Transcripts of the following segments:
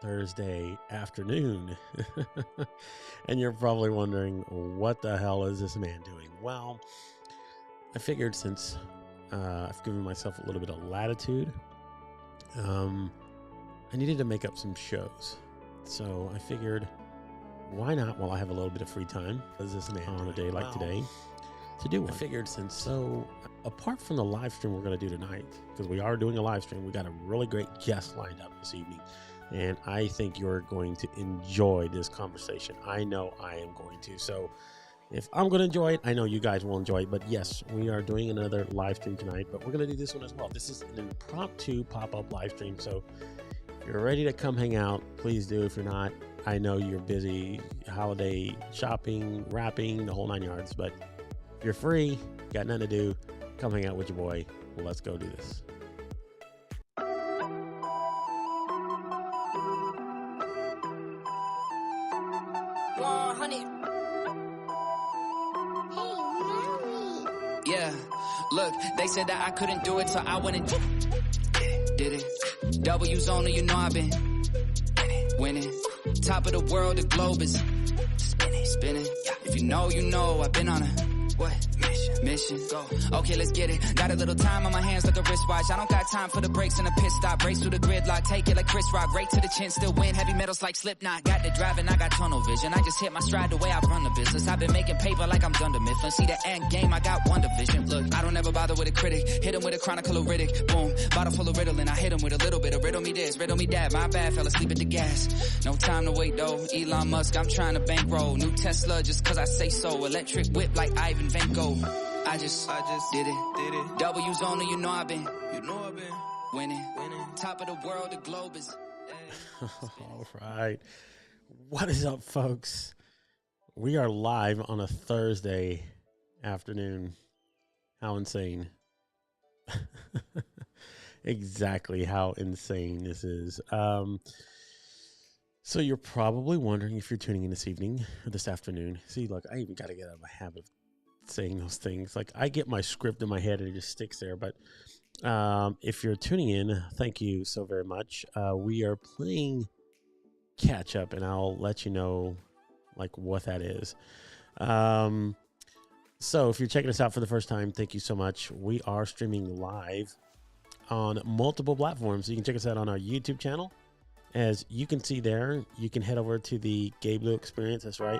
Thursday afternoon. And you're probably wondering, what the hell is this man doing? Well, I figured since I've given myself a little bit of latitude, I needed to make up some shows. So I figured, why not, while I have a little bit of free time, as this man on a day like today, to do one. I figured apart from the live stream we're going to do tonight, because we are doing a live stream, we got a really great guest lined up this evening. And I think you're going to enjoy this conversation. I know I am going to. So if I'm going to enjoy it, I know you guys will enjoy it. But yes, we are doing another live stream tonight, but we're going to do this one as well. This is an impromptu pop-up live stream. So if you're ready to come hang out, please do. If you're not, I know you're busy holiday shopping, wrapping, the whole 9 yards. But if you're free, got nothing to do, come hang out with your boy. Well, let's go do this. Yeah, look, they said that I couldn't do it, so I went and did it. W's only, you know I've been winning. Top of the world, the globe is spinning. If you know, I've been on a mission. Go. Okay, let's get it. Got a little time on my hands like a wristwatch. I don't got time for the brakes and a pit stop. Race through the gridlock, take it like Chris Rock. Right to the chin, still win. Heavy metals like Slipknot. Got the driving, I got tunnel vision. I just hit my stride the way I run the business. I've been making paper like I'm Dunder Mifflin. See the end game, I got one division. Look, I don't ever bother with a critic. Hit him with a chronicle of Riddick. Boom, bottle full of Ritalin. I hit him with a little bit of riddle me this, riddle me that. My bad, fell asleep at the gas. No time to wait though. Elon Musk, I'm trying to bankroll. New Tesla just cause I say so. Electric whip like Ivan Vanko. I just did it. W's only, you know I've been winning. Top of the world, the globe is. All right. What is up, folks? We are live on a Thursday afternoon. How insane. Exactly how insane this is. So you're probably wondering if you're tuning in this evening or this afternoon. See, look, I even got to get out of my habit of saying those things. Like, I get my script in my head and it just sticks there. But if you're tuning in, thank you so very much. We are playing catch up, and I'll let you know like what that is. So if you're checking us out for the first time, thank you so much. We are streaming live on multiple platforms. So you can check us out on our YouTube channel. As you can see there, you can head over to the Gabé experience. That's right.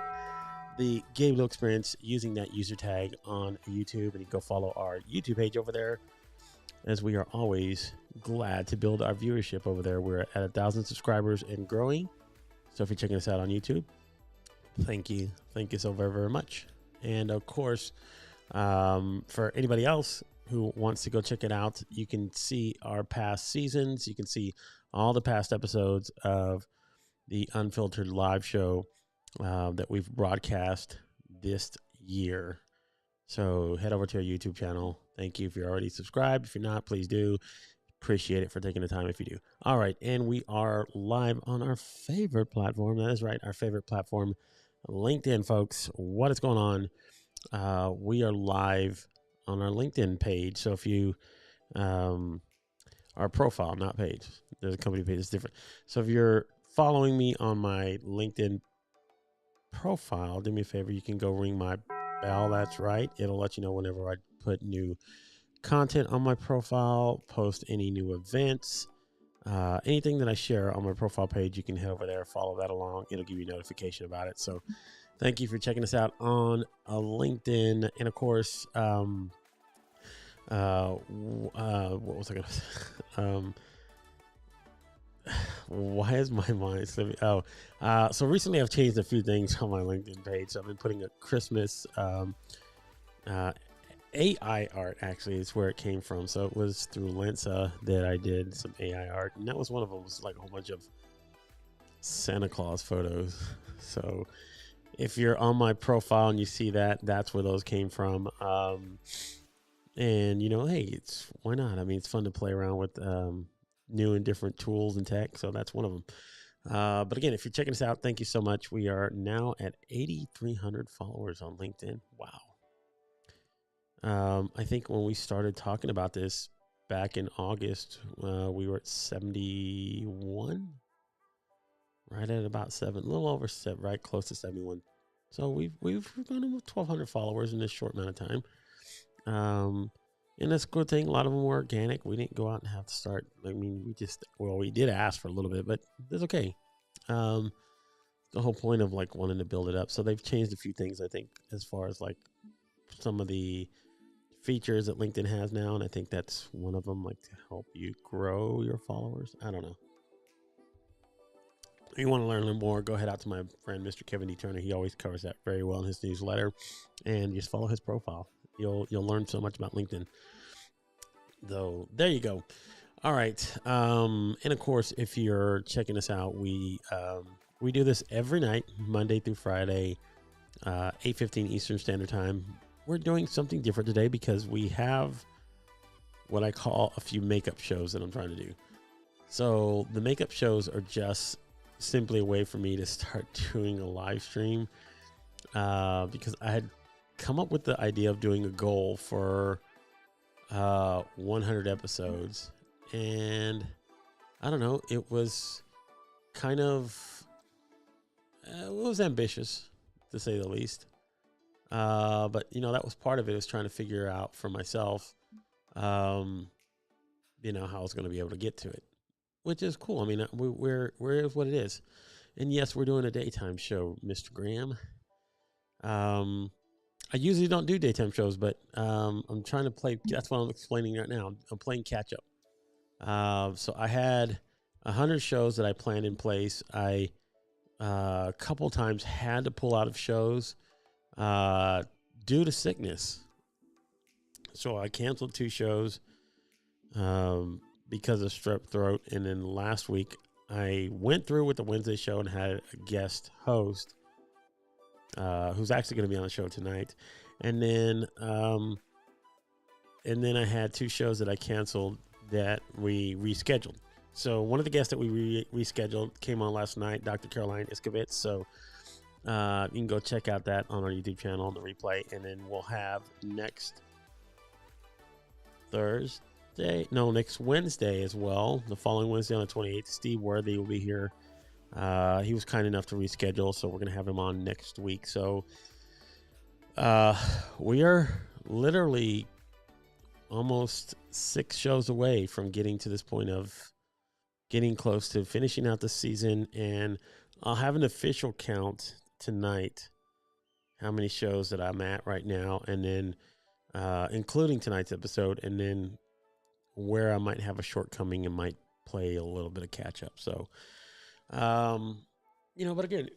The Gabé experience, using that user tag on YouTube, and you go follow our YouTube page over there, as we are always glad to build our viewership over there. We're at 1,000 subscribers and growing. So if you're checking us out on YouTube, thank you so very, very much. And of course, for anybody else who wants to go check it out, you can see our past seasons. You can see all the past episodes of the UnFiltered live show that we've broadcast this year. So head over to our YouTube channel. Thank you if you're already subscribed. If you're not, please do. Appreciate it for taking the time if you do. All right. And we are live on our favorite platform. That is right. Our favorite platform, LinkedIn, folks. What is going on? We are live on our LinkedIn page. So if you, our profile, not page, there's a company page, it's different. So if you're following me on my LinkedIn profile, do me a favor, you can go ring my bell. That's right. It'll let you know whenever I put new content on my profile, post any new events, anything that I share on my profile page. You can head over there, follow that along. It'll give you a notification about it. So thank you for checking us out on LinkedIn. And of course, what was I going to say? Why is my mind slipping? So recently I've changed a few things on my LinkedIn page. So I've been putting a Christmas AI art, actually, is where it came from. So it was through Lensa that I did some AI art, and that was one of them. It was like a whole bunch of Santa Claus photos. So if you're on my profile and you see that, that's where those came from. And hey, why not? I mean, it's fun to play around with new and different tools and tech. So that's one of them. But again, if you're checking us out, thank you so much. We are now at 8,300 followers on LinkedIn. Wow. I think when we started talking about this back in August, we were at 71. right at about 7, a little over 7, right close to 71. So we've gone with 1,200 followers in this short amount of time. And that's a good thing. A lot of them were organic. We didn't go out and have to start. I mean, we did ask for a little bit, but that's okay. The whole point of like wanting to build it up. So they've changed a few things, I think, as far as like some of the features that LinkedIn has now. And I think that's one of them, like to help you grow your followers. I don't know. If you want to learn a little more, go head out to my friend, Mr. Kevin D. Turner. He always covers that very well in his newsletter, and just follow his profile. You'll learn so much about LinkedIn. Though, there you go. All right. And of course, if you're checking us out, we do this every night, Monday through Friday, 8:15 Eastern Standard Time. We're doing something different today because we have what I call a few makeup shows that I'm trying to do. So the makeup shows are just simply a way for me to start doing a live stream, because I had come up with the idea of doing a goal for 100 episodes, and I don't know, it was kind of it was ambitious to say the least, but you know, that was part of it, was trying to figure out for myself you know, how I was going to be able to get to it, which is cool. I mean, we're what it is. And yes, we're doing a daytime show, Mr. Graham. I usually don't do daytime shows, but I'm trying to play. That's what I'm explaining right now. I'm playing catch up. So I had 100 shows that I planned in place. I a couple times had to pull out of shows due to sickness. So I canceled 2 shows because of strep throat. And then last week I went through with the Wednesday show and had a guest host who's actually going to be on the show tonight. And then I had 2 shows that I canceled that we rescheduled. So one of the guests that we rescheduled came on last night, Dr. Caroline Iskovitz. So you can go check out that on our YouTube channel on the replay. And then we'll have next Wednesday as well. The following Wednesday on the 28th, Steve Worthy will be here. He was kind enough to reschedule, so we're going to have him on next week. So we are literally almost 6 shows away from getting to this point of getting close to finishing out the season. And I'll have an official count tonight, how many shows that I'm at right now, and then including tonight's episode, and then where I might have a shortcoming and might play a little bit of catch up. So, you know, but again,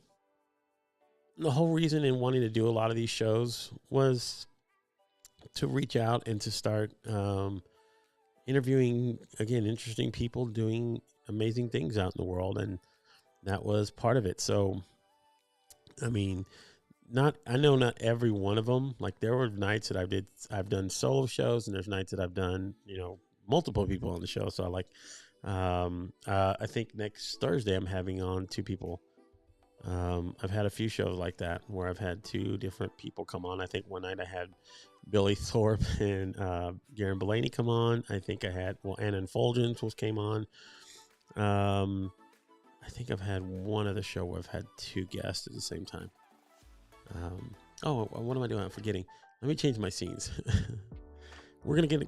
the whole reason in wanting to do a lot of these shows was to reach out and to start interviewing, again, interesting people doing amazing things out in the world. And that was part of it. So, I mean, I know not every one of them. Like, there were nights that I've done solo shows, and there's nights that I've done, you know, multiple people on the show. So I think next Thursday I'm having on 2 people. I've had a few shows like that where I've had 2 different people come on. I think one night I had Billy Thorpe and Garen Bellany come on. I think I had, Anna Fulgens came on. I think I've had one other show where I've had 2 guests at the same time. What am I doing? I'm forgetting. Let me change my scenes. We're going to get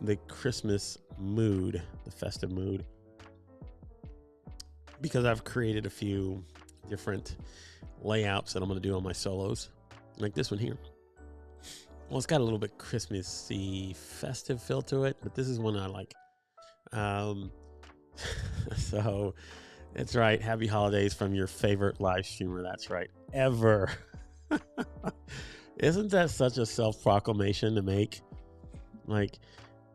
the Christmas mood, the festive mood, because I've created a few different layouts that I'm going to do on my solos, like this one here. Well, it's got a little bit Christmassy, festive feel to it, but this is one I like. So that's right. Happy holidays from your favorite live streamer. That's right. Ever. Isn't that such a self-proclamation to make? Like,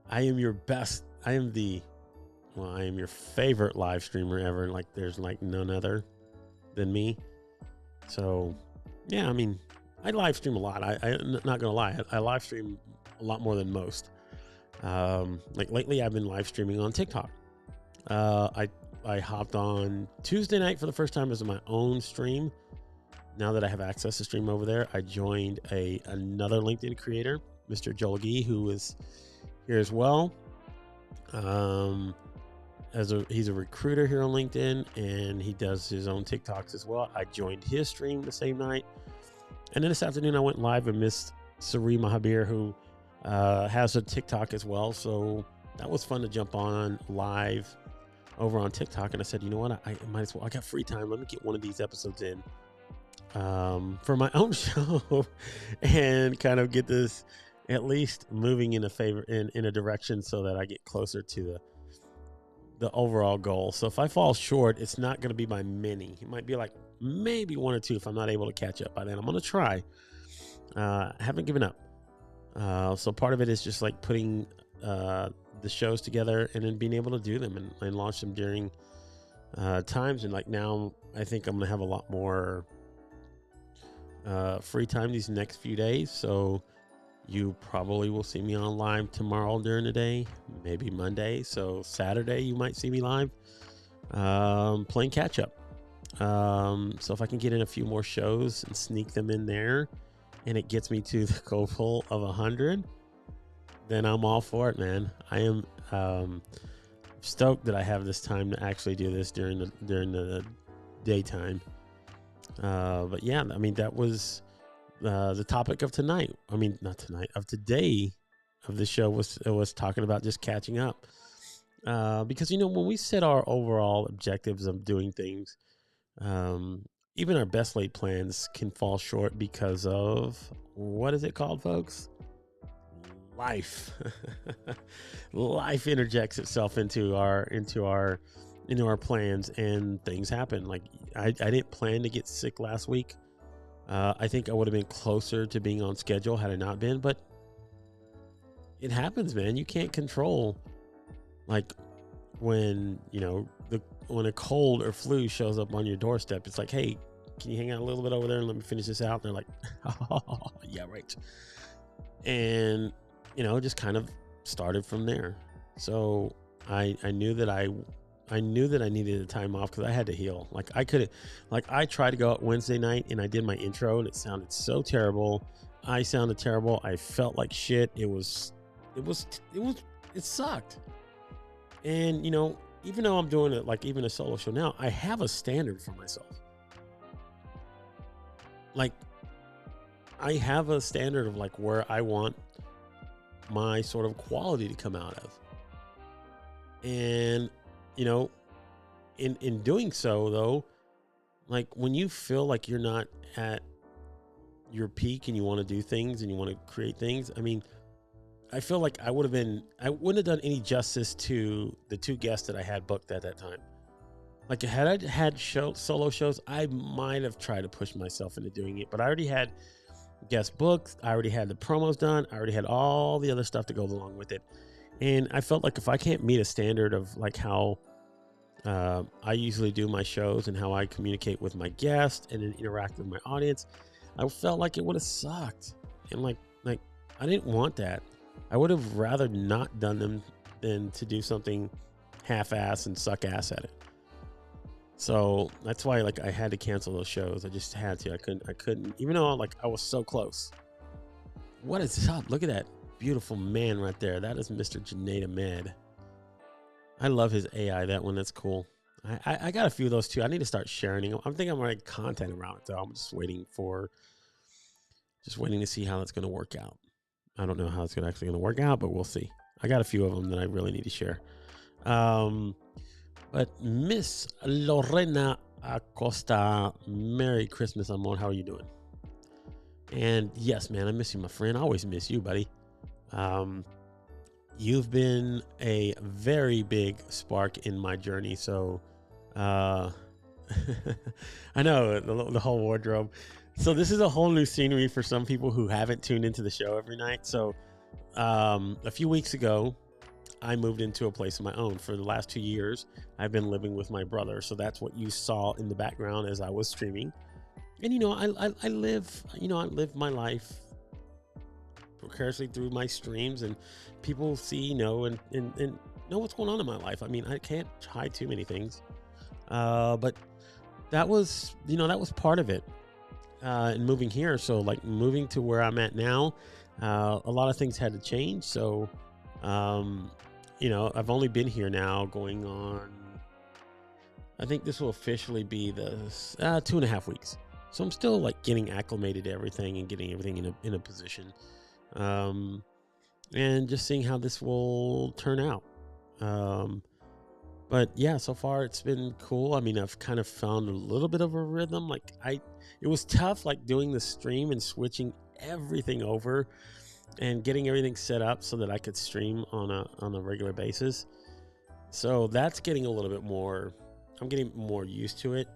I am your best. I am your favorite live streamer ever. Like, there's like none other than me. So, yeah, I mean, I live stream a lot. I'm not gonna lie. I live stream a lot more than most. Like lately, I've been live streaming on TikTok. I hopped on Tuesday night for the first time as my own stream. Now that I have access to stream over there, I joined another LinkedIn creator, Mr. Joel Gee, who is here as well. he's a recruiter here on LinkedIn, and he does his own TikToks as well. I joined his stream the same night, and then this afternoon I went live and missed Sari Mahabir, who has a TikTok as well. So that was fun to jump on live over on TikTok. And I said, you know what, I might as well. I got free time. Let me get one of these episodes in for my own show and kind of get this at least moving in a direction so that I get closer to the overall goal. So if I fall short, it's not going to be by many. It might be like maybe one or two if I'm not able to catch up by then. I'm going to try. I haven't given up. So part of it is just like putting the shows together and then being able to do them and launch them during times. And like now, I think I'm going to have a lot more free time these next few days. So you probably will see me on live tomorrow during the day, maybe Monday. So Saturday, you might see me live playing catch up. So if I can get in a few more shows and sneak them in there, and it gets me to the goal of 100, then I'm all for it, man. I am stoked that I have this time to actually do this during the daytime. But yeah, I mean, that was the topic of tonight. I mean, not tonight, of today of the show was talking about just catching up. Because, you know, when we set our overall objectives of doing things, even our best laid plans can fall short because of, what is it called, folks? Life. Life interjects itself into our plans, and things happen. Like I didn't plan to get sick last week. I think I would have been closer to being on schedule had I not been, but it happens, man. You can't control, like, when, you know, when a cold or flu shows up on your doorstep. It's like, hey, can you hang out a little bit over there and let me finish this out? And they're like, oh, yeah, right. And, you know, just kind of started from there. So I knew that I needed a time off because I had to heal. Like I tried to go out Wednesday night and I did my intro and it sounded so terrible. I sounded terrible. I felt like shit. It sucked. And, you know, even though I'm doing it, like even a solo show now, I have a standard for myself. Like, I have a standard of like where I want my sort of quality to come out of. And, you know, in doing so though, like when you feel like you're not at your peak and you want to do things and you want to create things, I mean, I feel like I wouldn't have done any justice to the two guests that I had booked at that time. Like, had I had solo shows, I might have tried to push myself into doing it, but I already had guest booked. I already had the promos done. I already had all the other stuff to go along with it. And I felt like if I can't meet a standard of like how I usually do my shows and how I communicate with my guests and then interact with my audience, I felt like it would have sucked. And like I didn't want that. I would have rather not done them than to do something half-ass and suck ass at it. So that's why, like, I had to cancel those shows. I just had to. I couldn't, even though like I was so close. What is up? Look at that beautiful man right there. That is Mr. Junaid Ahmed. I love his AI. That one, that's cool. I got a few of those too. I need to start sharing them. I'm thinking I'm writing content around it though. I'm just waiting to see how that's going to work out. I don't know how it's actually going to work out, but we'll see. I got a few of them that I really need to share. But Miss Lorena Acosta, Merry Christmas, Amon. How are you doing? And yes, man, I miss you, my friend. I always miss you, buddy. You've been a very big spark in my journey. So, I know the whole wardrobe. So this is a whole new scenery for some people who haven't tuned into the show every night. So, a few weeks ago, I moved into a place of my own. For the last 2 years, I've been living with my brother. So that's what you saw in the background as I was streaming. And, you know, I live my life precariously through my streams, and people see, you know, and know what's going on in my life. I mean, I can't hide too many things. But that was part of it. And moving here. So like moving to where I'm at now, a lot of things had to change. So, I've only been here now going on, I think this will officially be the 2.5 weeks. So I'm still like getting acclimated to everything and getting everything in a position. And just seeing how this will turn out. But yeah, so far it's been cool. I mean, I've kind of found a little bit of a rhythm. It was tough, like doing the stream and switching everything over and getting everything set up so that I could stream on a regular basis. So that's getting a little bit more. I'm getting more used to it.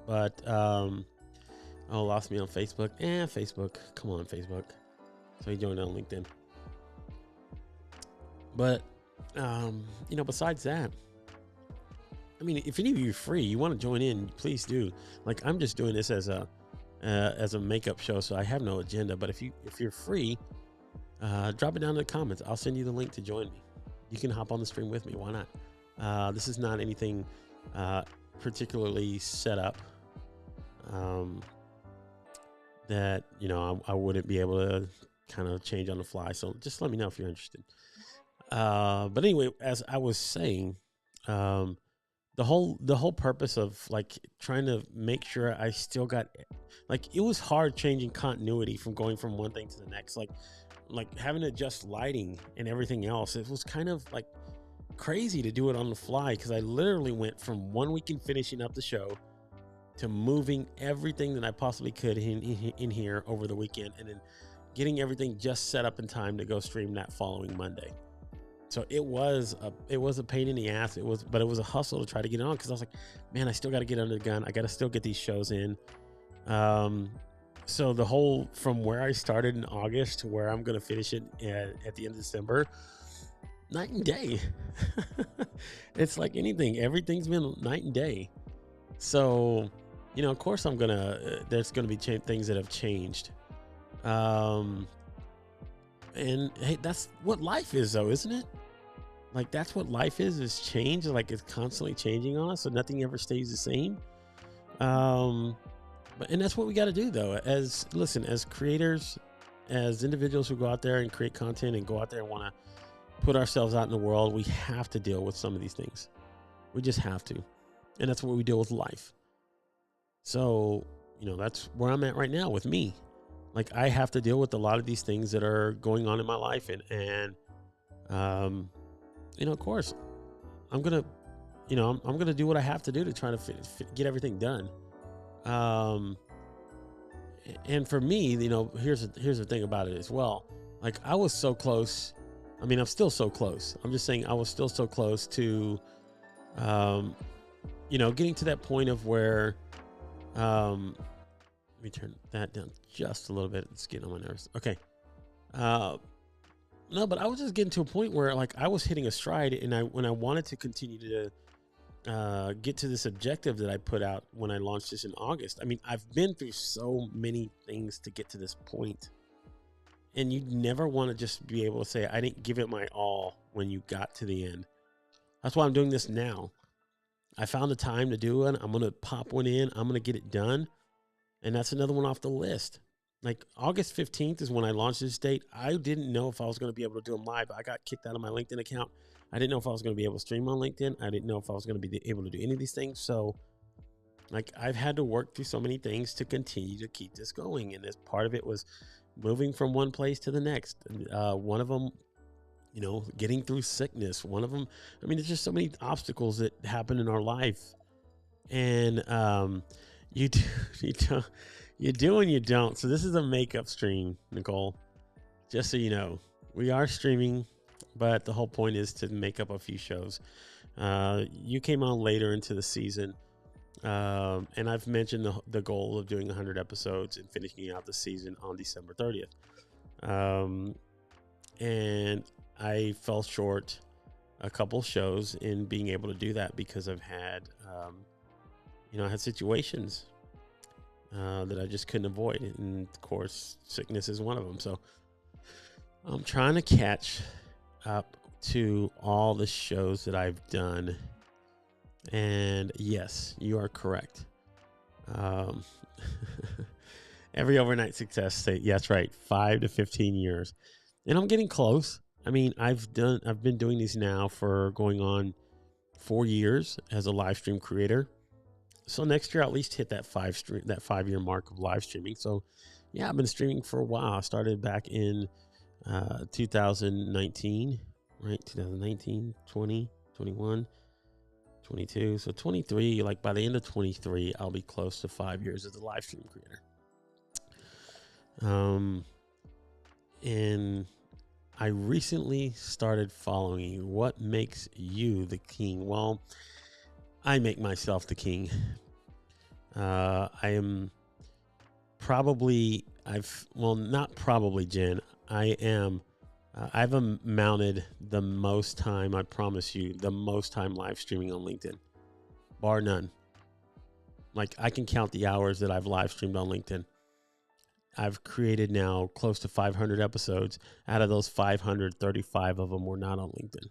But lost me on Facebook. Facebook. Come on, Facebook. So he joined on LinkedIn. But besides that, I mean, if any of you are free, you want to join in, please do. Like, I'm just doing this as a makeup show, so I have no agenda. But if you're free, drop it down in the comments. I'll send you the link to join me. You can hop on the stream with me. Why not? This is not anything particularly set up that I wouldn't be able to kind of change on the fly. So just let me know if you're interested. But anyway, as I was saying, the whole purpose of like trying to make sure I still got, like, it was hard changing continuity from going from one thing to the next, like having to adjust lighting and everything else. It was kind of like crazy to do it on the fly, because I literally went from 1 weekend finishing up the show to moving everything that I possibly could in here over the weekend, and then getting everything just set up in time to go stream that following Monday. So it was a pain in the ass. But it was a hustle to try to get on, because I was like, man, I still got to get under the gun. I got to still get these shows in. So the whole, from where I started in August to where I'm going to finish it at the end of December, night and day. It's like anything. Everything's been night and day. So, of course there's going to be things that have changed. And hey, that's what life is, though, isn't it? Like, that's what life is change. Like, it's constantly changing on us, so nothing ever stays the same. And that's what we got to do, though, as creators, as individuals who go out there and create content and go out there and want to put ourselves out in the world. We have to deal with some of these things. We just have to. And that's what we deal with life. So, that's where I'm at right now with me. Like, I have to deal with a lot of these things that are going on in my life. And of course, I'm going to do what I have to do to try to get everything done. And for me, here's the thing about it as well. Like, I was so close. I mean, I'm still so close. I'm just saying I was still so close to, getting to that point of where, let me turn that down just a little bit. It's getting on my nerves. Okay. No, but I was just getting to a point where, like, I was hitting a stride, and when I wanted to continue to get to this objective that I put out when I launched this in August. I mean, I've been through so many things to get to this point, and you never want to just be able to say, I didn't give it my all when you got to the end. That's why I'm doing this now. I found a time to do it. I'm going to pop one in. I'm going to get it done. And that's another one off the list. Like, August 15th is when I launched this date. I didn't know if I was going to be able to do them live. I got kicked out of my LinkedIn account. I didn't know if I was going to be able to stream on LinkedIn. I didn't know if I was going to be able to do any of these things. So, like, I've had to work through so many things to continue to keep this going. And this part of it was moving from one place to the next. One of them, getting through sickness. One of them, I mean, there's just so many obstacles that happen in our life. And you do and you don't. So this is a makeup stream, Nicole. Just so you know, we are streaming, but the whole point is to make up a few shows. You came on later into the season, and I've mentioned the goal of doing 100 episodes and finishing out the season on December 30th. And I fell short a couple shows in being able to do that because I've had, I had situations that I just couldn't avoid. And of course, sickness is one of them. So I'm trying to catch up to all the shows that I've done. And yes, you are correct. Every overnight success say, yes, right. 5 to 15 years. And I'm getting close. I mean, I've been doing these now for going on 4 years as a live stream creator. So next year I'll at least hit that 5 year mark of live streaming. So yeah, I've been streaming for a while. I started back in 2019, right? 2019, 20, 21, 22. So 23, like by the end of 23, I'll be close to 5 years as a live stream creator. And I recently started following you. What makes you the king? Well, I make myself the king. I am probably, not probably, Jen. I've amounted the most time, I promise you, the most time live streaming on LinkedIn, bar none. Like, I can count the hours that I've live streamed on LinkedIn. I've created now close to 500 episodes. Out of those 535 of them were not on LinkedIn.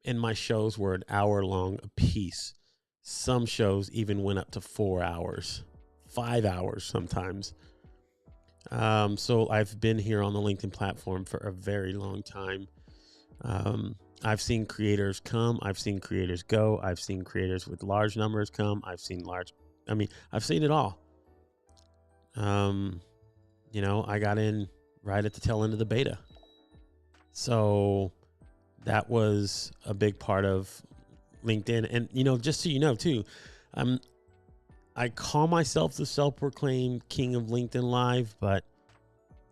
And my shows were an hour long a piece. Some shows even went up to 4 hours, 5 hours sometimes. So I've been here on the LinkedIn platform for a very long time. I've seen creators come. I've seen creators go. I've seen creators with large numbers come. I've seen it all. I got in right at the tail end of the beta. So that was a big part of LinkedIn. And, just so you know, too, I call myself the self-proclaimed king of LinkedIn Live, but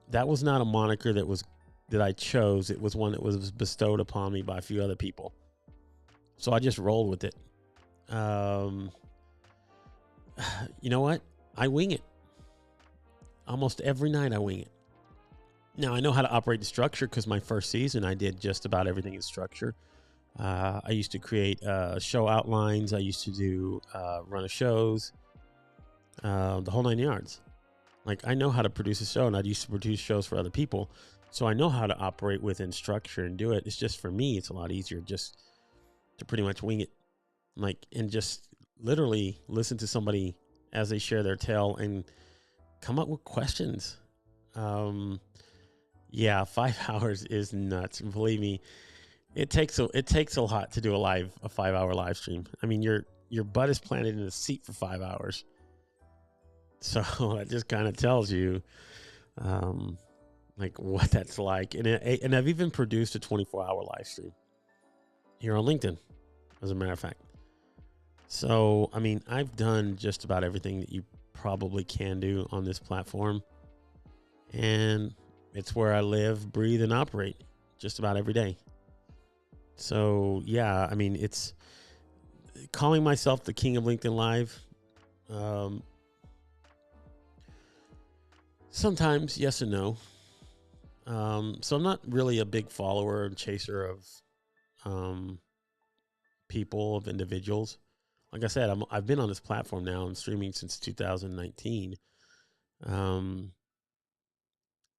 that was not a moniker that I chose. It was one that was bestowed upon me by a few other people. So I just rolled with it. You know what? I wing it. Almost every night I wing it. Now, I know how to operate the structure because my first season I did just about everything in structure. I used to create show outlines. I used to do run of shows, the whole 9 yards. Like, I know how to produce a show, and I used to produce shows for other people. So I know how to operate within structure and do it. It's just, for me, it's a lot easier just to pretty much wing it, and just literally listen to somebody as they share their tale and come up with questions. 5 hours is nuts. Believe me, it takes a lot to do a 5 hour live stream. I mean, your butt is planted in a seat for 5 hours. So that just kind of tells you, what that's like. And I've even produced a 24-hour live stream here on LinkedIn, as a matter of fact. So, I mean, I've done just about everything that you probably can do on this platform. And it's where I live, breathe, and operate just about every day. So, yeah, I mean, it's calling myself the king of LinkedIn Live. Sometimes yes and no. So I'm not really a big follower and chaser of people, of individuals. Like I said, I've been on this platform now and streaming since 2019.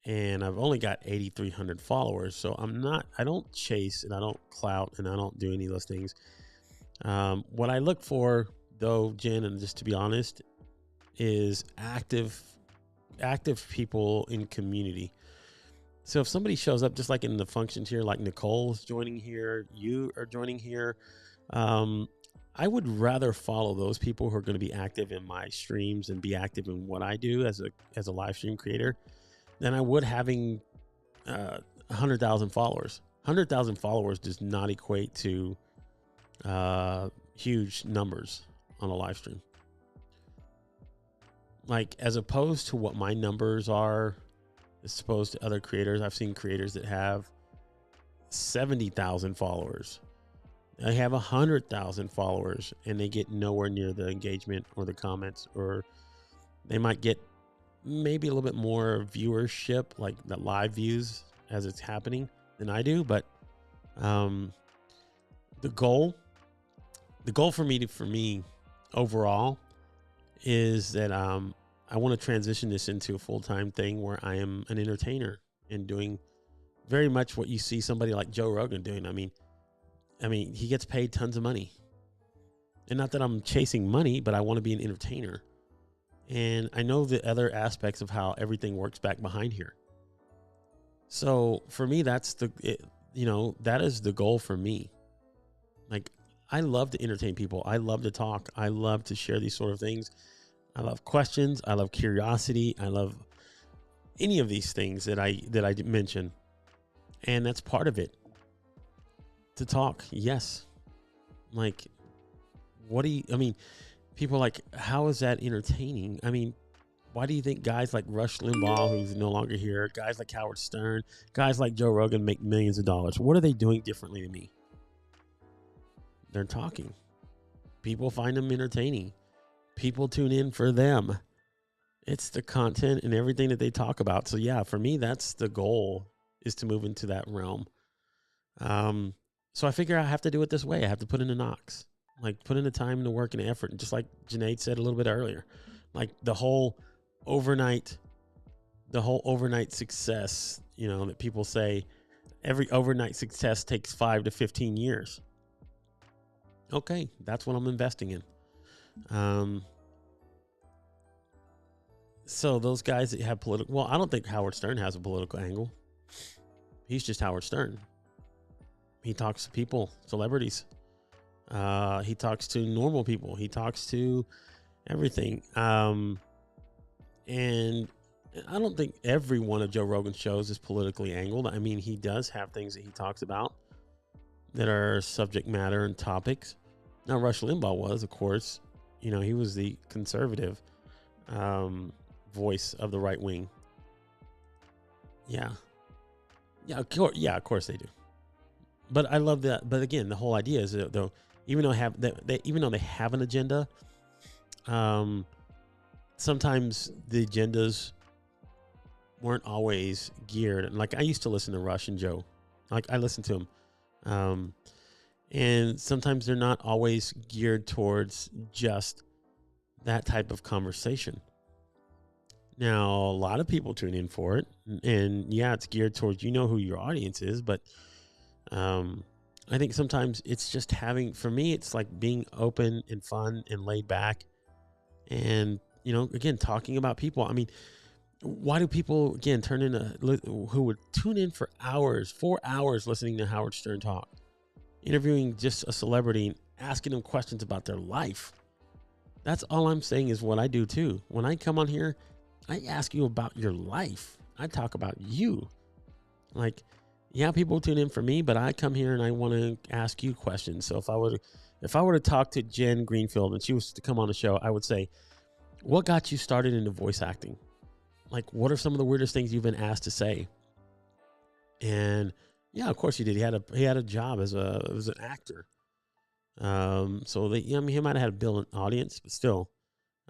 And I've only got 8,300 followers. So I don't chase, and I don't clout, and I don't do any of those things. What I look for, though, Jen, and just to be honest, is active people in community. So if somebody shows up, just like in the functions here, like Nicole's joining here, you are joining here, I would rather follow those people who are going to be active in my streams and be active in what I do as a live stream creator than I would having 100,000 followers. 100,000 followers does not equate to huge numbers on a live stream. Like, as opposed to what my numbers are, as opposed to other creators, I've seen creators that have 70,000 followers. They have 100,000 followers, and they get nowhere near the engagement or the comments, or they might get maybe a little bit more viewership, like the live views as it's happening, than I do. But the goal for me overall is that I want to transition this into a full-time thing where I am an entertainer and doing very much what you see somebody like Joe Rogan doing. I mean, he gets paid tons of money. And not that I'm chasing money, but I want to be an entertainer. And I know the other aspects of how everything works back behind here. So for me, that is the goal for me. Like, I love to entertain people. I love to talk. I love to share these sort of things. I love questions. I love curiosity. I love any of these things that I mention. And that's part of it. To talk. Yes. Like, people are like, how is that entertaining? I mean, why do you think guys like Rush Limbaugh, who's no longer here, guys like Howard Stern, guys like Joe Rogan make millions of dollars? What are they doing differently than me? They're talking. People find them entertaining. People tune in for them. It's the content and everything that they talk about. So yeah, for me, that's the goal, is to move into that realm. So I figure I have to do it this way. I have to put in the knocks, like put in the time and the work and the effort. And just like Janae said a little bit earlier, like the whole overnight success, that people say every overnight success takes 5 to 15 years. Okay, that's what I'm investing in. So those guys that have political, well, I don't think Howard Stern has a political angle. He's just Howard Stern. He talks to people, celebrities. He talks to normal people. He talks to everything. And I don't think every one of Joe Rogan's shows is politically angled. I mean, he does have things that he talks about that are subject matter and topics. Now, Rush Limbaugh was, of course, he was the conservative voice of the right wing. Yeah, of course they do. But I love that. But again, the whole idea is that, though, even though they have an agenda, sometimes the agendas weren't always geared. Like, I used to listen to Rush and Joe. Like, I listened to them. And sometimes they're not always geared towards just that type of conversation. Now, a lot of people tune in for it. And yeah, it's geared towards, who your audience is. But I think sometimes it's just for me, it's like being open and fun and laid back. And, again, talking about people. I mean, why do people, again, who would tune in for 4 hours listening to Howard Stern talk, interviewing just a celebrity and asking them questions about their life? That's all I'm saying is what I do too. When I come on here, I ask you about your life. I talk about you. Like, yeah, people tune in for me, but I come here and I want to ask you questions. So if I were to talk to Jen Greenfield and she was to come on the show, I would say, what got you started into voice acting? Like, what are some of the weirdest things you've been asked to say? And yeah, of course he did. He had a job as an actor. So he might have had a built audience, but still,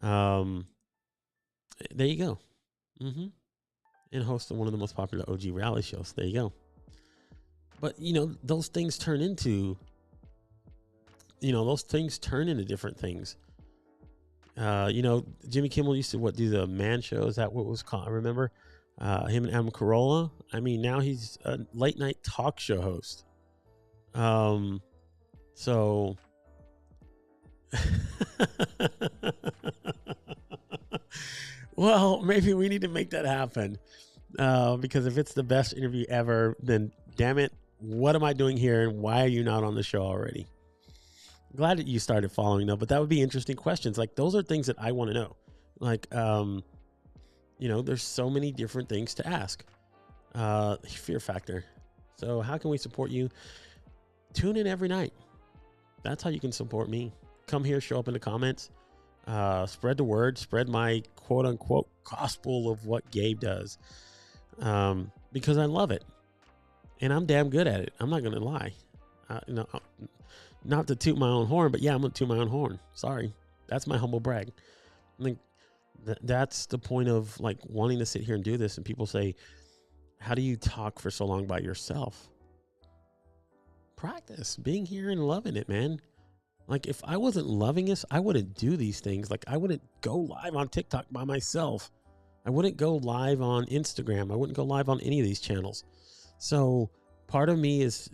there you go. And host of one of the most popular OG reality shows. There you go. But those things turn into different things. Jimmy Kimmel used to do the man show. Is that what it was called? I remember him and Adam Carolla. I mean, now he's a late night talk show host. So well, maybe we need to make that happen. Because if it's the best interview ever, then damn it, what am I doing here and why are you not on the show already? Glad that you started following though, but that would be interesting questions. Like, those are things that I want to know. Like, there's so many different things to ask. Fear factor. So how can we support you? Tune in every night. That's how you can support me. Come here, show up in the comments, spread the word, spread my quote unquote gospel of what Gabe does. Because I love it and I'm damn good at it. I'm not going to lie. Not to toot my own horn, but yeah, I'm going to toot my own horn. Sorry. That's my humble brag. I think that's the point of like wanting to sit here and do this. And people say, how do you talk for so long by yourself? Practice being here and loving it, man. Like, if I wasn't loving this, I wouldn't do these things. Like, I wouldn't go live on TikTok by myself. I wouldn't go live on Instagram. I wouldn't go live on any of these channels. So part of me is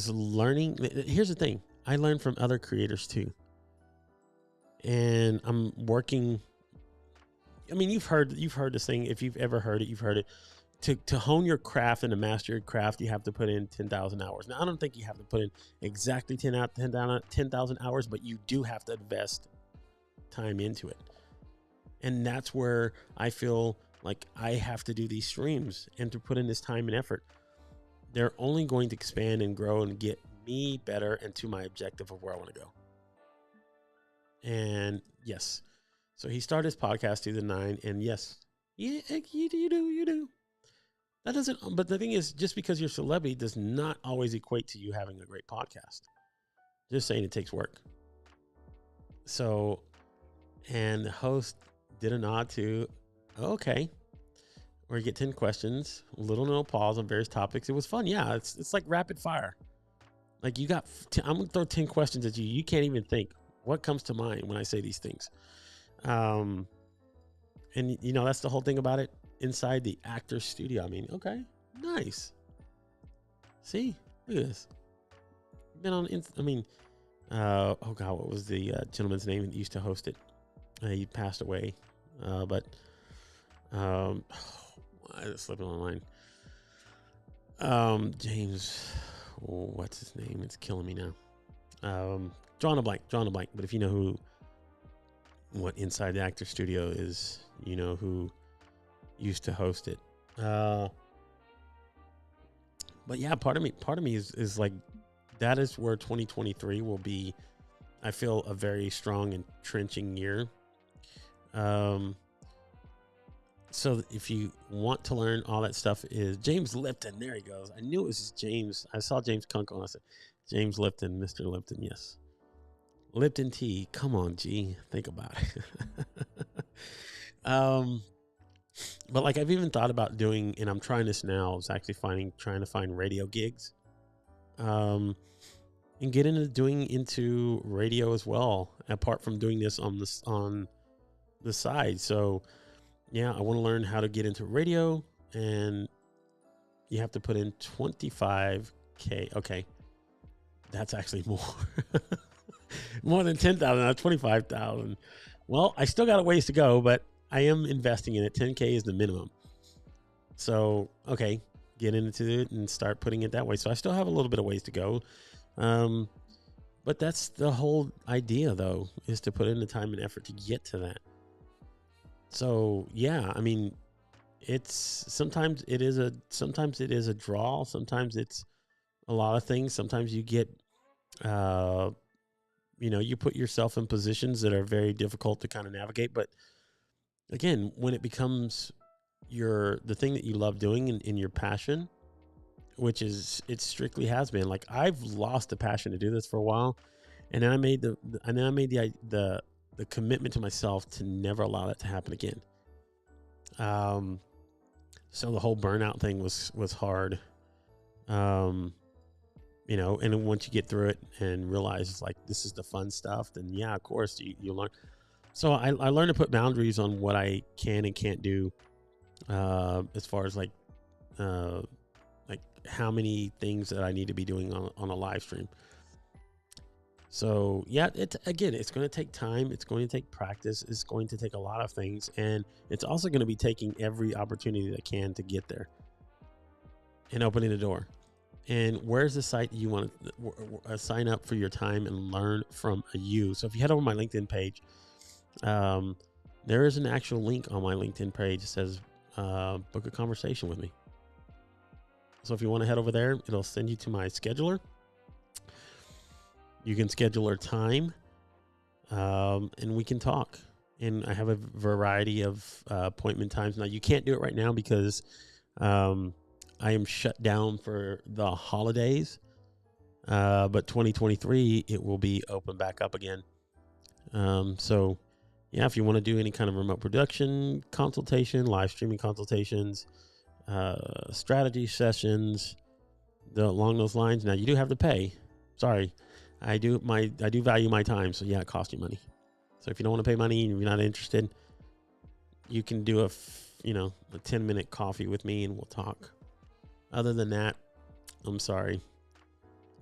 learning. Here's the thing. I learn from other creators too. And I'm working. I mean, you've heard this thing. If you've ever heard it, you've heard it. to hone your craft and to master your craft, you have to put in 10,000 hours. Now, I don't think you have to put in exactly 10,000 hours, but you do have to invest time into it. And that's where I feel like I have to do these streams and to put in this time and effort. They're only going to expand and grow and get me better and to my objective of where I want to go. And yes, so he started his podcast 2009, and yes, yeah, you do. That doesn't, but the thing is, just because you're a celebrity does not always equate to you having a great podcast. Just saying, it takes work. So, and the host did a nod to, okay, we get 10 questions, little no pause on various topics. It was fun. Yeah, it's like rapid fire. Like you got, I'm going to throw 10 questions at you. You can't even think. What comes to mind when I say these things? And you know, that's the whole thing about it. Inside the actor's studio. I mean, okay, nice. See, look at this. Been on, oh God, what was the gentleman's name that used to host it? He passed away. But it's slipping on my mind. James, what's his name? It's killing me now. Drawing a blank. But if you know what Inside the Actor Studio is, you know who used to host it. But yeah, part of me is like, that is where 2023 will be, I feel, a very strong and entrenching year. So if you want to learn all that stuff, is James Lipton. There he goes. I knew it was James. I saw James Kunkel and I said, James Lipton, Mr. Lipton. Yes. Lipton tea. Come on, G. Think about it. But like I've even thought about doing, and I'm trying this now, is actually trying to find radio gigs. And get into radio as well, apart from doing this on the side. So yeah, I want to learn how to get into radio, and you have to put in 25K. Okay. That's actually more than 10,000, not 25,000. Well, I still got a ways to go, but I am investing in it. 10K is the minimum. So, okay, get into it and start putting it that way. So I still have a little bit of ways to go. But that's the whole idea, though, is to put in the time and effort to get to that. So yeah, I mean, sometimes it is a draw. Sometimes it's a lot of things. Sometimes you get, you put yourself in positions that are very difficult to kind of navigate. But again, when it becomes the thing that you love doing and your passion, which it strictly has been. Like I've lost the passion to do this for a while, and then I made the commitment to myself to never allow that to happen again. So the whole burnout thing was hard. And then once you get through it and realize it's like, this is the fun stuff, then yeah, of course you learn. So I learned to put boundaries on what I can and can't do, as far as like how many things that I need to be doing on a live stream. So yeah, it's going to take time. It's going to take practice. It's going to take a lot of things. And it's also going to be taking every opportunity that I can to get there and opening the door. And where's the site you want to sign up for your time and learn from you? So if you head over my LinkedIn page, there is an actual link on my LinkedIn page that says, book a conversation with me. So if you want to head over there, it'll send you to my scheduler. You can schedule a time, and we can talk. And I have a variety of appointment times. Now, you can't do it right now because I am shut down for the holidays. But 2023, it will be open back up again. So, yeah, if you want to do any kind of remote production consultation, live streaming consultations, strategy sessions, along those lines. Now, you do have to pay. Sorry. I do value my time. So yeah, it costs you money. So if you don't want to pay money and you're not interested, you can do a 10-minute coffee with me and we'll talk. Other than that, I'm sorry.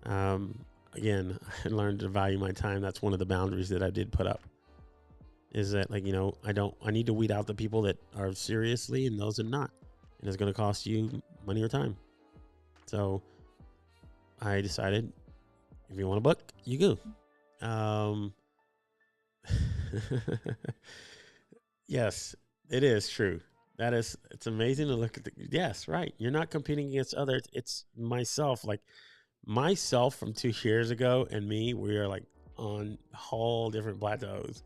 Again, I learned to value my time. That's one of the boundaries that I did put up, is that I need to weed out the people that are seriously and those are not. and it's going to cost you money or time. So I decided, if you want a book, you go. Yes, it is true. It's amazing to look at yes, right. You're not competing against others. It's myself, like myself from 2 years ago and me, we are like on whole different plateaus.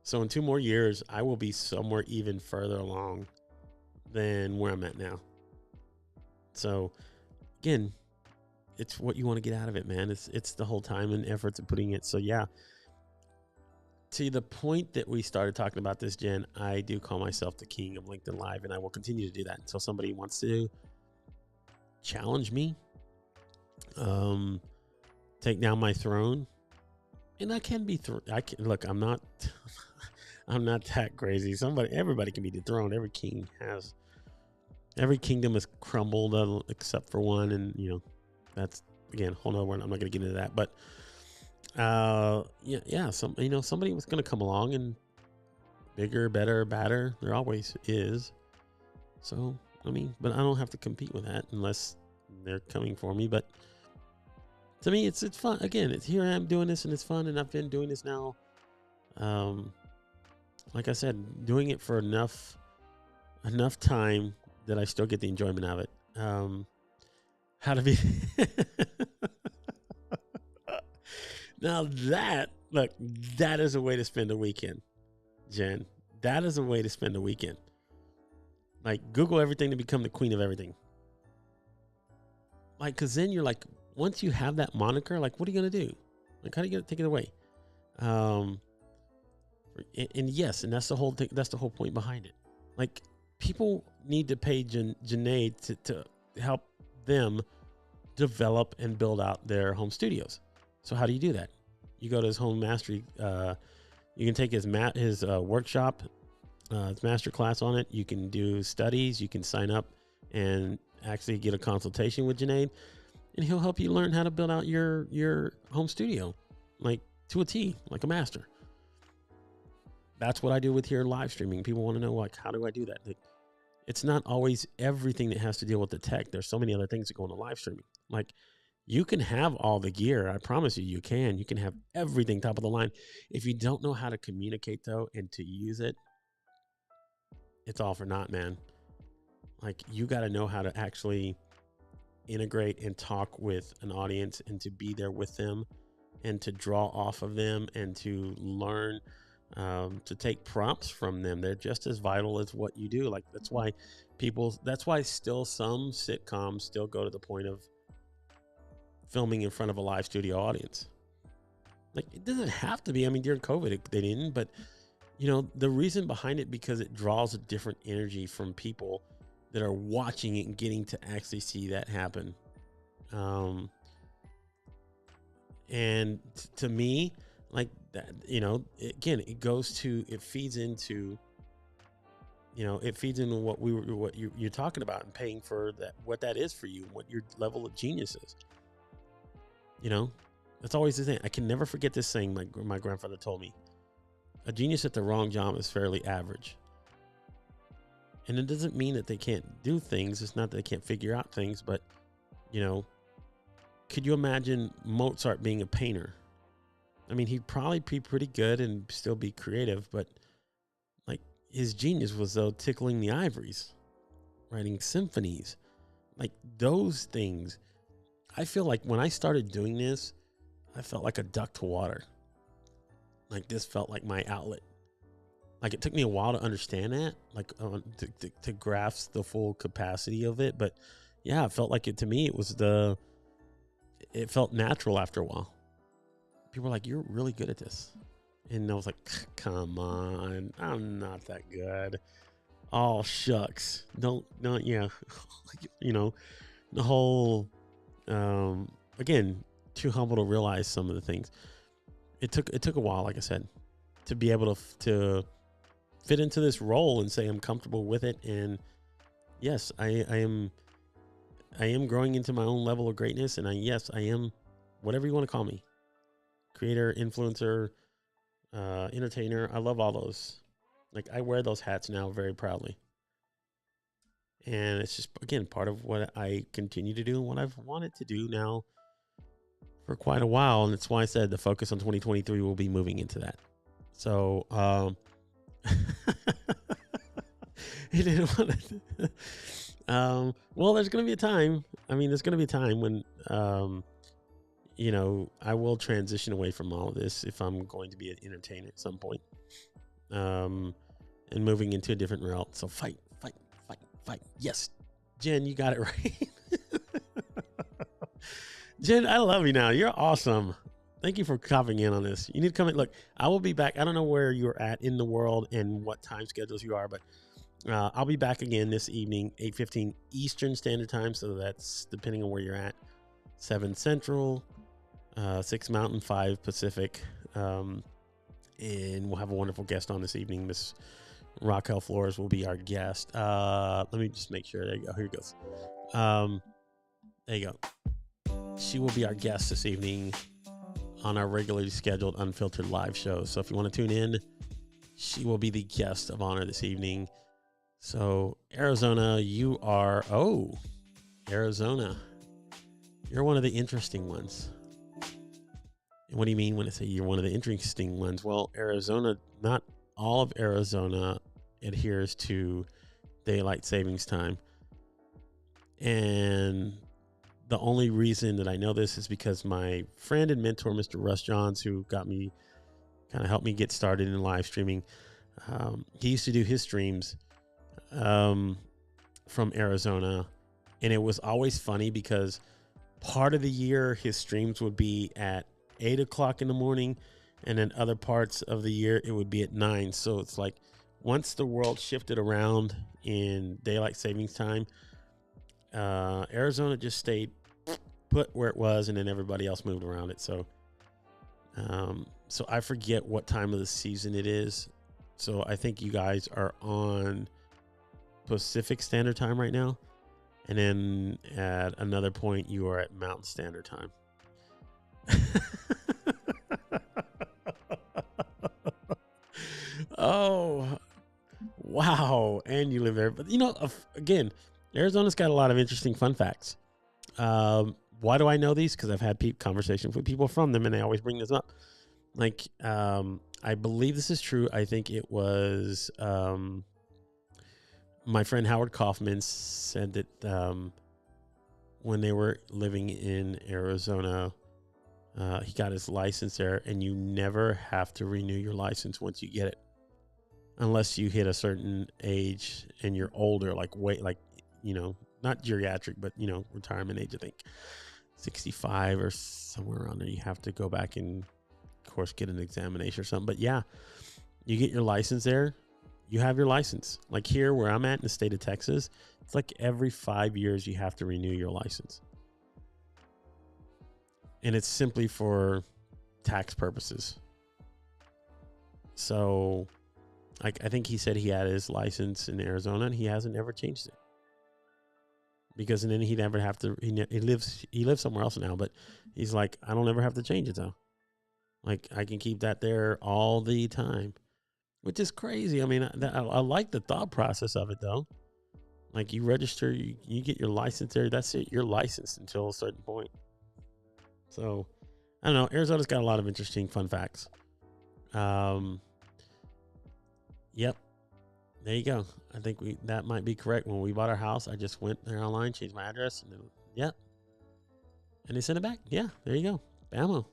So in 2 more years, I will be somewhere even further along than where I'm at now. So again, it's what you want to get out of it, man. It's the whole time and efforts of putting it. So yeah, to the point that we started talking about this, Jen, I do call myself the king of LinkedIn Live, and I will continue to do that until somebody wants to challenge me, take down my throne. And I can be look, I'm not I'm not that crazy. Everybody can be dethroned. Every kingdom has crumbled except for one, and that's again whole nother one. I'm not going to get into that, but somebody was going to come along, and bigger, better, badder, there always is. So but I don't have to compete with that unless they're coming for me. But to me, it's fun. Again, here I am doing this, and it's fun, and I've been doing this now. Like I said, doing it for enough time that I still get the enjoyment of it. How to be now that is a way to spend a weekend, Jen. That is a way to spend a weekend. Like, Google everything to become the queen of everything. Like, because then you're like, once you have that moniker, like, what are you going to do? Like, how are you going to take it away? And yes, and that's the whole thing. That's the whole point behind it. Like, people need to pay Janae to help them develop and build out their home studios. So how do you do that? You go to his home mastery. You can take his workshop, his master class on it. You can do studies. You can sign up and actually get a consultation with Janae, and he'll help you learn how to build out your home studio, like to a T, like a master. That's what I do with here live streaming. People want to know, like, how do I do that? Like, it's not always everything that has to deal with the tech. There's so many other things that go into live streaming. Like, you can have all the gear. I promise you can. You can have everything top of the line. If you don't know how to communicate, though, and to use it, it's all for naught, man. Like, you got to know how to actually integrate and talk with an audience, and to be there with them, and to draw off of them, and to learn, to take prompts from them. They're just as vital as what you do. Like, that's why still some sitcoms still go to the point of filming in front of a live studio audience. Like, it doesn't have to be. I mean, during COVID, they didn't, but the reason behind it, because it draws a different energy from people that are watching it and getting to actually see that happen. And to me, like that, again, it feeds into what you're talking about, and paying for that, what that is for you, what your level of genius is. That's always the thing. I can never forget this saying my grandfather told me: a genius at the wrong job is fairly average. And it doesn't mean that they can't do things. It's not that they can't figure out things, but could you imagine Mozart being a painter? I mean, he'd probably be pretty good and still be creative, but like, his genius was, though, tickling the ivories, writing symphonies, like those things. I feel like when I started doing this, I felt like a duck to water. Like, this felt like my outlet. Like, it took me a while to understand that, like, to grasp the full capacity of it. But yeah, it felt like it to me. It felt natural after a while. People were like, "You're really good at this," and I was like, "Come on, I'm not that good." Oh, shucks, don't yeah, the whole again, too humble to realize some of the things. It took a while, like I said, to be able to fit into this role and say I'm comfortable with it. And yes, I am growing into my own level of greatness. And I am whatever you want to call me: creator, influencer, entertainer. I love all those. Like, I wear those hats now very proudly. And it's just, again, part of what I continue to do and what I've wanted to do now for quite a while. And that's why I said the focus on 2023 will be moving into that. So, he didn't want to. Well, there's going to be a time. I mean, there's going to be a time when, you know, I will transition away from all of this if I'm going to be an entertainer at some point, and moving into a different route. So fight. Yes, Jen, you got it right. Jen, I love you now. You're awesome. Thank you for copying in on this. You need to come in. Look, I will be back. I don't know where you're at in the world and what time schedules you are, but I'll be back again this evening, 8:15 Eastern Standard Time. So that's depending on where you're at. 7 Central, 6 Mountain, 5 Pacific. And we'll have a wonderful guest on this evening. Miss Raquel Flores will be our guest. Let me just make sure. There you go. Here it goes. There you go. She will be our guest this evening on our regularly scheduled Unfiltered live show. So if you want to tune in, she will be the guest of honor this evening. So Arizona, you are, Arizona, you're one of the interesting ones. And what do you mean when I say you're one of the interesting ones? Well, Arizona, not all of Arizona adheres to daylight savings time. And the only reason that I know this is because my friend and mentor, Mr. Russ Johns, who got me, kind of helped me get started in live streaming. He used to do his streams from Arizona, and it was always funny because part of the year his streams would be at 8 o'clock in the morning, and then other parts of the year it would be at 9. So it's like once the world shifted around in daylight savings time, Arizona just stayed put where it was, and then everybody else moved around it. So so I forget what time of the season it is. So I think you guys are on Pacific Standard Time right now, and then at another point you are at Mountain Standard Time. Oh, wow. And you live there. But, you know, again, Arizona's got a lot of interesting fun facts. Why do I know these? Because I've had conversations with people from them, and they always bring this up. Like, I believe this is true. I think it was my friend Howard Kaufman said that when they were living in Arizona, he got his license there, and you never have to renew your license once you get it, unless you hit a certain age and you're older, like you know, not geriatric, but you know, retirement age. I think 65 or somewhere around there. You have to go back and, of course, get an examination or something. But yeah, you get your license there. You have your license. Like here, where I'm at in the state of Texas, it's like every 5 years you have to renew your license. And it's simply for tax purposes. So, like, I think he said he had his license in Arizona, and he hasn't ever changed it. Because then he'd never have to. He lives somewhere else now, but he's like, I don't ever have to change it though. Like, I can keep that there all the time, which is crazy. I mean, I like the thought process of it though. Like, you register, you get your license there. That's it. You're licensed until a certain point. So, I don't know. Arizona's got a lot of interesting fun facts. Yep. There you go. I think that might be correct. When we bought our house, I just went there online, changed my address, and then, yep. And they sent it back. Yeah, there you go. Bammo.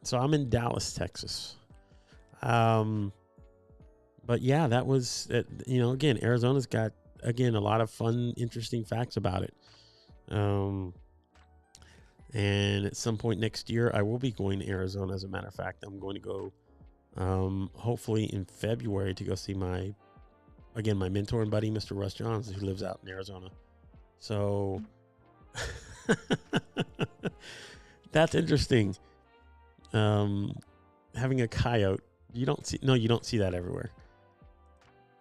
So I'm in Dallas, Texas. But yeah, that was it. You know, again, Arizona's got, again, a lot of fun, interesting facts about it. And at some point next year, I will be going to Arizona. As a matter of fact, I'm going to go, hopefully in February, to go see my mentor and buddy, Mr. Russ Johns, who lives out in Arizona. So that's interesting. Having a coyote, you don't see that everywhere.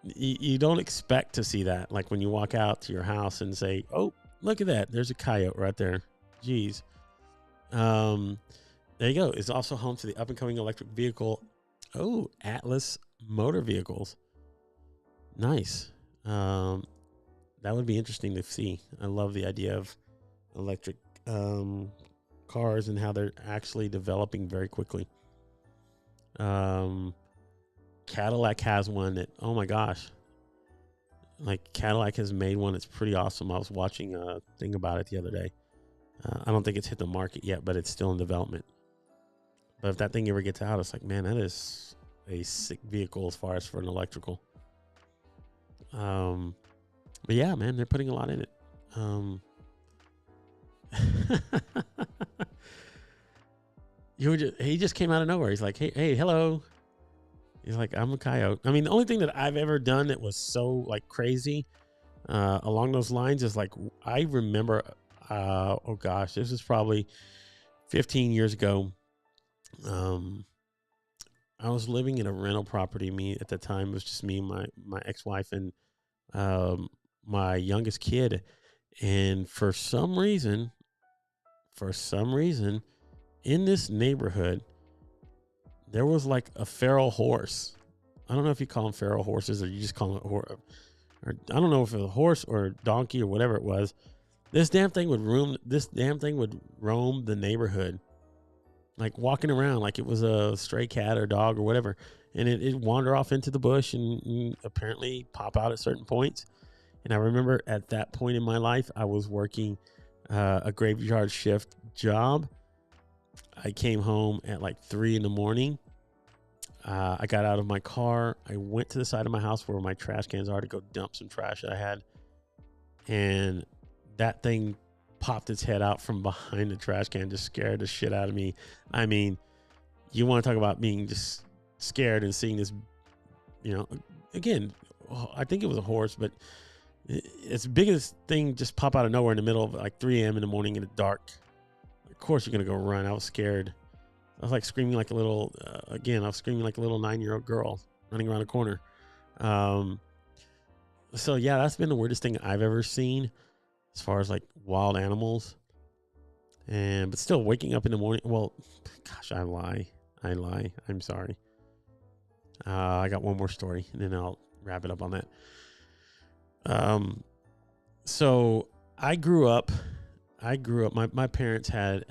You don't expect to see that. Like when you walk out to your house and say, oh, look at that. There's a coyote right there. Jeez. There you go. It's also home to the up and coming electric vehicle. Oh, Atlas Motor Vehicles. Nice. That would be interesting to see. I love the idea of electric cars and how they're actually developing very quickly. Cadillac has one that, oh my gosh, like Cadillac has made one that's pretty awesome. I was watching a thing about it the other day. I don't think it's hit the market yet, but it's still in development. But if that thing ever gets out, it's like, man, that is a sick vehicle as far as for an electrical. But yeah, man, they're putting a lot in it. He just came out of nowhere. He's like, hey, hello. He's like, I'm a coyote. I mean, the only thing that I've ever done that was so like crazy along those lines is like, I remember, oh gosh, this was probably 15 years ago. I was living in a rental property. Me at the time, it was just me, my ex-wife, and my youngest kid. And for some reason, in this neighborhood, there was like a feral horse. I don't know if you call them feral horses or you just call it or I don't know if it was a horse or a donkey or whatever it was. This damn thing would roam the neighborhood, like walking around like it was a stray cat or dog or whatever. And it'd wander off into the bush and apparently pop out at certain points. And I remember at that point in my life, I was working a graveyard shift job. I came home at like 3 a.m. I got out of my car. I went to the side of my house where my trash cans are to go dump some trash that I had. And that thing popped its head out from behind the trash can, just scared the shit out of me. I mean, you want to talk about being just scared and seeing this, again, I think it was a horse, but it's the biggest thing just pop out of nowhere in the middle of like 3 a.m. in the morning in the dark. Of course you're going to go run. I was scared. I was like screaming like a little, I was screaming like a little 9-year-old girl running around a corner. So yeah, that's been the weirdest thing I've ever seen as far as like wild animals. But still waking up in the morning. Well, gosh, I lie. I'm sorry. I got one more story and then I'll wrap it up on that. So I grew up, my parents had,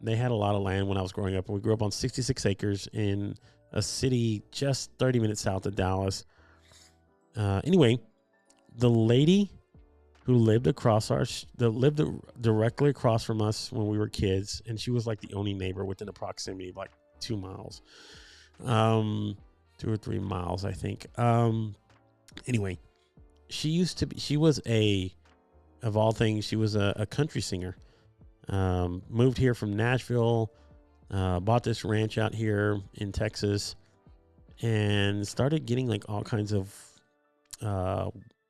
they had a lot of land when I was growing up, and we grew up on 66 acres in a city just 30 minutes south of Dallas. Anyway, the lady who lived lived directly across from us when we were kids, and she was like the only neighbor within a proximity of like 2 miles, 2 or 3 miles, I think. Anyway, she was of all things, she was a country singer. Moved here from Nashville, bought this ranch out here in Texas, and started getting like all kinds of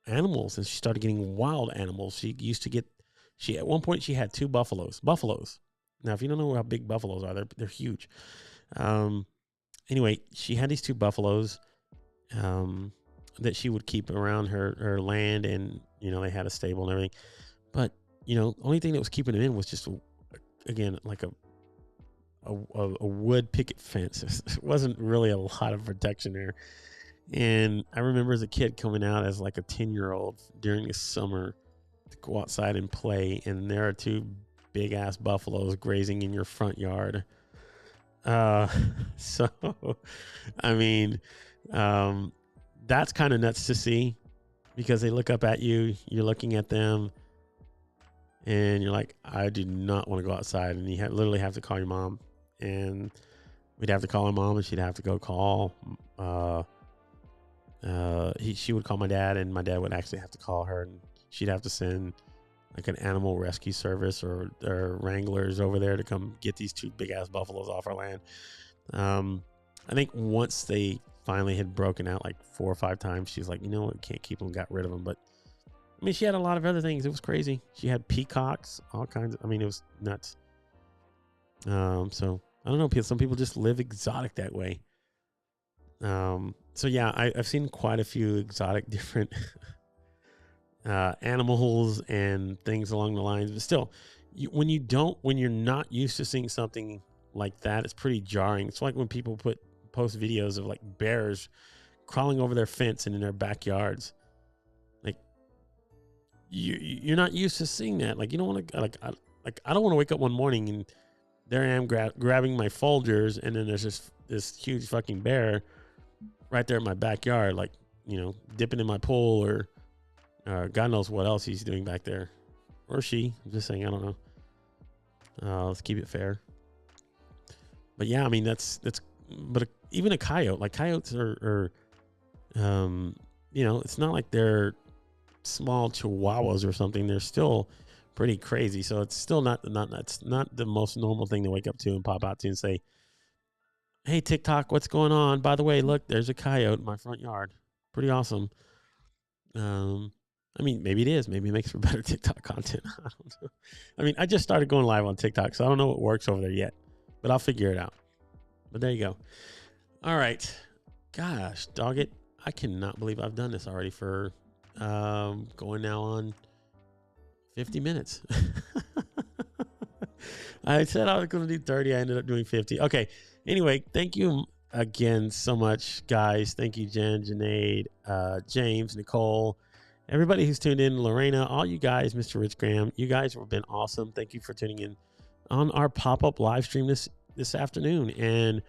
animals, and she started getting wild animals. At one point she had 2 buffaloes. Now, if you don't know how big buffaloes are, they're huge. Anyway, she had these 2 buffaloes that she would keep around her land, and they had a stable and everything. But only thing that was keeping them in was just again like a wood picket fence. It wasn't really a lot of protection there. And I remember as a kid coming out as like a 10-year-old during the summer to go outside and play, and there are 2 big ass buffaloes grazing in your front yard. So I mean, that's kind of nuts to see, because they look up at you, you're looking at them, and you're like, I do not want to go outside. And you literally have to call your mom, and we'd have to call her mom, and she'd have to go call. She would call my dad, and my dad would actually have to call her, and she'd have to send like an animal rescue service or wranglers over there to come get these 2 big ass buffaloes off our land. I think once they finally had broken out like 4 or 5 times, she's like, we can't keep them, got rid of them. But I mean, she had a lot of other things. It was crazy. She had peacocks, all kinds of, it was nuts. So I don't know, some people just live exotic that way. So yeah, I've seen quite a few exotic different animals and things along the lines, but still, when you're not used to seeing something like that, it's pretty jarring. It's like when people post videos of like bears crawling over their fence and in their backyards. you're not used to seeing that. Like, you don't want to, I don't want to wake up one morning and there I am grabbing my Folgers, and then there's this huge fucking bear right there in my backyard, like, dipping in my pool, or God knows what else he's doing back there, or she. I'm just saying, I don't know. Let's keep it fair. But yeah, I mean, but even a coyote, like coyotes are it's not like they're small chihuahuas or something. They're still pretty crazy. So it's still it's not the most normal thing to wake up to and pop out to and say, hey, TikTok, what's going on? By the way, look, there's a coyote in my front yard. Pretty awesome. I mean, maybe it is. Maybe it makes for better TikTok content. I don't know. I mean, I just started going live on TikTok, so I don't know what works over there yet, but I'll figure it out. But there you go. All right. Gosh, dog it. I cannot believe I've done this already for going now on 50 minutes. I said I was going to do 30. I ended up doing 50. Okay. Anyway, thank you again so much, guys. Thank you, Jen, Janaid, James, Nicole, everybody who's tuned in, Lorena, all you guys, Mr. Rich Graham. You guys have been awesome. Thank you for tuning in on our pop-up live stream this afternoon. And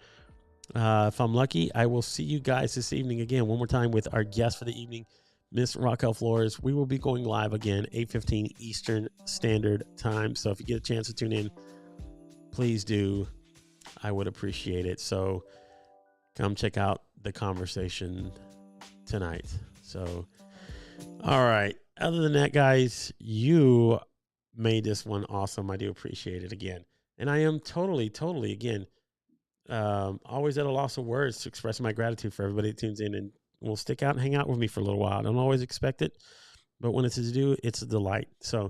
if I'm lucky, I will see you guys this evening again, one more time, with our guest for the evening, Miss Raquel Flores. We will be going live again, 8:15 Eastern Standard Time. So if you get a chance to tune in, please do. I would appreciate it. So come check out the conversation tonight. So, all right. Other than that, guys, you made this one awesome. I do appreciate it again. And I am totally, again, always at a loss of words to express my gratitude for everybody that tunes in and will stick out and hang out with me for a little while. I don't always expect it, but when it's to do, it's a delight. So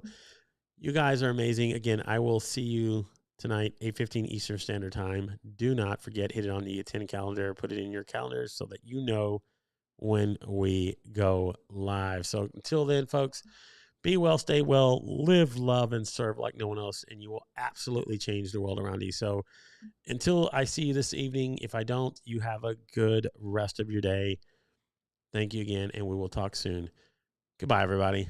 you guys are amazing. Again, I will see you tonight, 8:15 Eastern Standard Time. Do not forget, hit it on the attend calendar, put it in your calendars so that you know when we go live. So until then, folks, be well, stay well, live, love, and serve like no one else, and you will absolutely change the world around you. So until I see you this evening, if I don't, you have a good rest of your day. Thank you again, and we will talk soon. Goodbye, everybody.